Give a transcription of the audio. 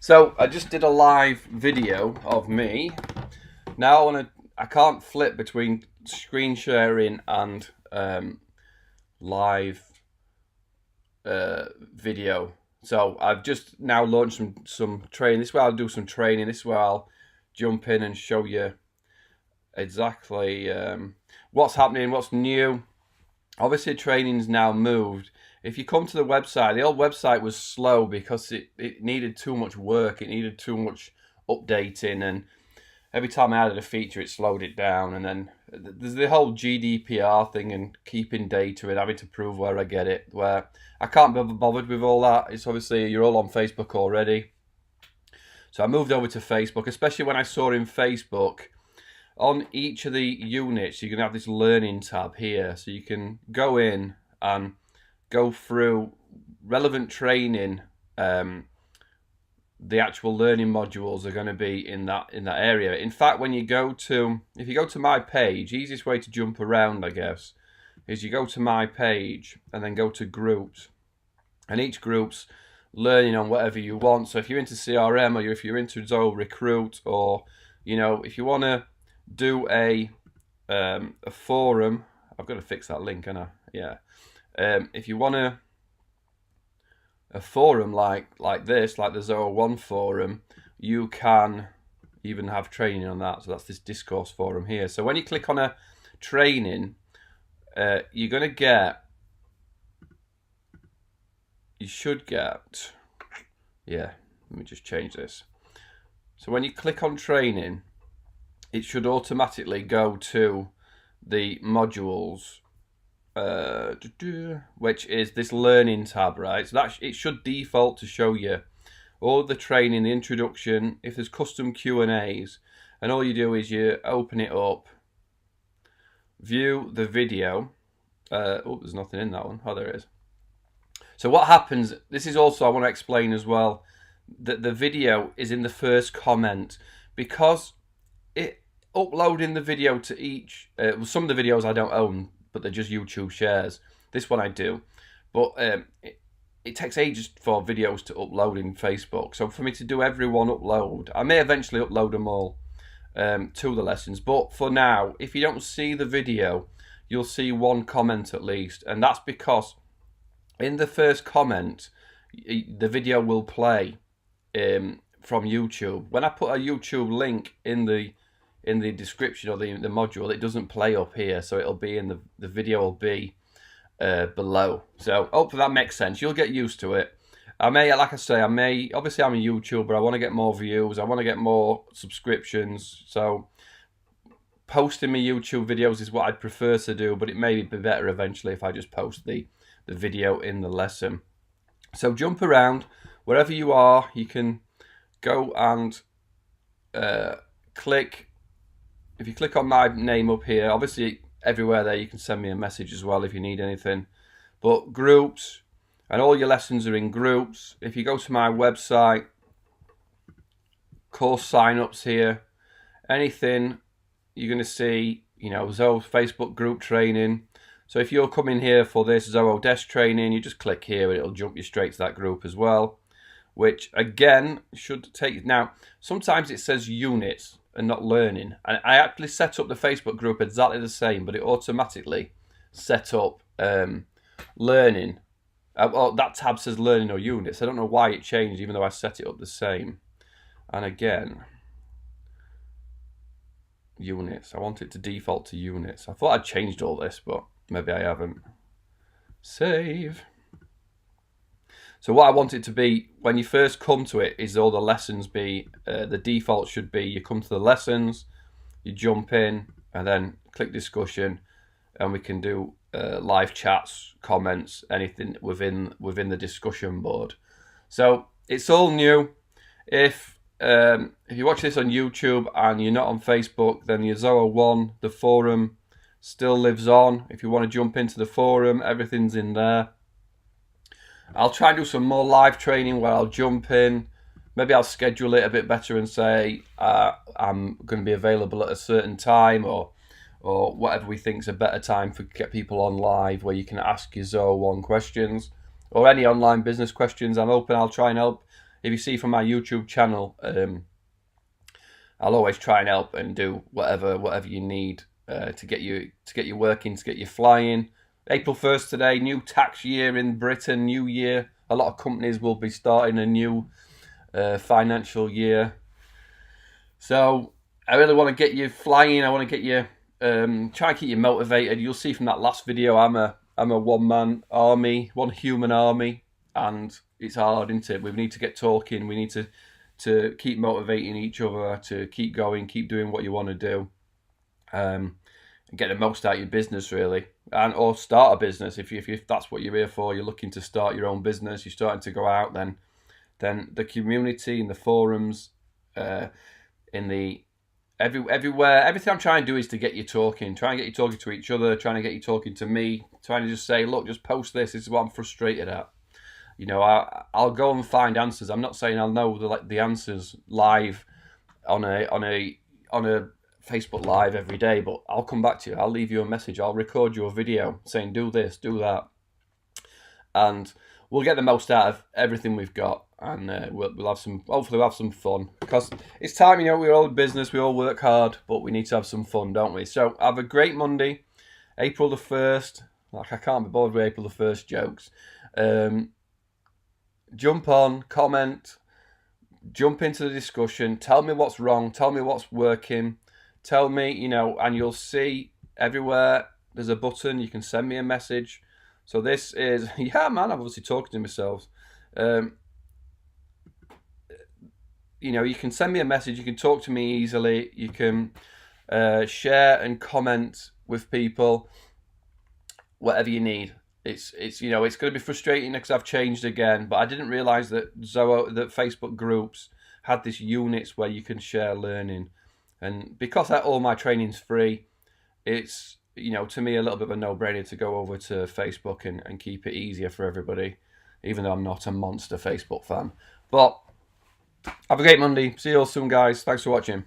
So I just did a live video of me. Now I can't flip between screen sharing and live video. So I've just now launched some training. This is where I'll do some training. This is where I'll jump in and show you exactly what's happening, what's new. Obviously, training's now moved. If you come to the website, the old website was slow because it needed too much work. It needed too much updating, and every time I added a feature, it slowed it down. And then there's the whole GDPR thing and keeping data and having to prove where I get it, where I can't be bothered with all that. It's obviously, you're all on Facebook already. So I moved over to Facebook, especially when I saw in Facebook, on each of the units, you're going to have this learning tab here. So you can go in and go through relevant training. The actual learning modules are going to be in that area. In fact, if you go to my page, easiest way to jump around, I guess, is you go to my page and then go to groups, and each group's learning on whatever you want. So if you're into CRM, or if you're into Zoho Recruit, or if you want to do a forum, I've got to fix that link, haven't I? Yeah. If you want a forum like this, like the Zoho One forum, you can even have training on that. So that's this discourse forum here. So when you click on a training, you're going to get, yeah, let me just change this. So when you click on training, it should automatically go to the modules, which is this learning tab, right? So that it should default to show you all the training, the introduction, if there's custom Q&As, and all you do is you open it up, view the video. Oh, there's nothing in that one. Oh, there is. So what happens, this is also, I want to explain as well, that the video is in the first comment, because uploading the video to each, some of the videos I don't own, but they're just YouTube shares. This one I do, but it takes ages for videos to upload in Facebook. So for me to do every one upload, I may eventually upload them all to the lessons. But for now, if you don't see the video, you'll see one comment at least, and that's because in the first comment, the video will play from YouTube. When I put a YouTube link in the description or the module, it doesn't play up here, so it'll be in the video will be below. So hopefully that makes sense. You'll get used to it. Obviously I'm a YouTuber, I want to get more views, I want to get more subscriptions, so posting my YouTube videos is what I'd prefer to do, but it may be better eventually if I just post the video in the lesson. So jump around wherever you are. You can go and click. If you click on my name up here, obviously everywhere there you can send me a message as well if you need anything. But groups, and all your lessons are in groups. If you go to my website, course sign-ups here, anything you're going to see, Zoho Facebook group training. So if you're coming here for this Zoho Desk training, you just click here and it'll jump you straight to that group as well, which again should take. Now, sometimes it says units and not learning. And I actually set up the Facebook group exactly the same, but it automatically set up learning. That tab says learning or units. I don't know why it changed, even though I set it up the same. And again, units. I want it to default to units. I thought I'd changed all this, but maybe I haven't. Save. So what I want it to be, when you first come to it, is all the lessons be, the default should be, you come to the lessons, you jump in, and then click discussion, and we can do live chats, comments, anything within the discussion board. So it's all new. If you watch this on YouTube and you're not on Facebook, then your Zoho One, the forum, still lives on. If you want to jump into the forum, everything's in there. I'll try and do some more live training where I'll jump in. Maybe I'll schedule it a bit better and say I'm going to be available at a certain time, or whatever we think is a better time for get people on live, where you can ask your Zoho One questions or any online business questions. I'm open. I'll try and help. if you see from my YouTube channel, I'll always try and help and do whatever you need to get you working, to get you flying. April 1st today, new tax year in Britain, new year. A lot of companies will be starting a new financial year. So I really want to get you flying. I want to get you, try and keep you motivated. You'll see from that last video, I'm a one-man army, one human army, and it's hard, isn't it? We need to get talking. We need to keep motivating each other, to keep going, keep doing what you want to do, and get the most out of your business, really, or start a business if that's what you're here for. You're looking to start your own business. You're starting to go out. Then the community and the forums, everywhere, everything I'm trying to do is to get you talking, trying to get you talking to each other, trying to get you talking to me, trying to just say, look, just post this. This is what I'm frustrated at. You know, I'll go and find answers. I'm not saying I'll know the answers live on a Facebook Live every day, but I'll come back to you. I'll leave you a message. I'll record you a video saying do this, do that, and we'll get the most out of everything we've got, and we'll have some. Hopefully, we'll have some fun, because it's time. You know, we're all in business. We all work hard, but we need to have some fun, don't we? So have a great Monday, April the 1st. Like, I can't be bothered with April the 1st jokes. Jump on, comment, jump into the discussion. Tell me what's wrong. Tell me what's working. Tell me, you know, and you'll see everywhere there's a button. You can send me a message. So this is, yeah, man, I'm obviously talking to myself. You know, you can send me a message. You can talk to me easily. You can share and comment with people, whatever you need. It's you know, it's going to be frustrating because I've changed again, but I didn't realize that that Facebook groups had this units where you can share learning, and because all my training's free, it's, you know, to me a little bit of a no-brainer to go over to Facebook and keep it easier for everybody, even though I'm not a monster Facebook fan. But have a great Monday. See you all soon, guys. Thanks for watching.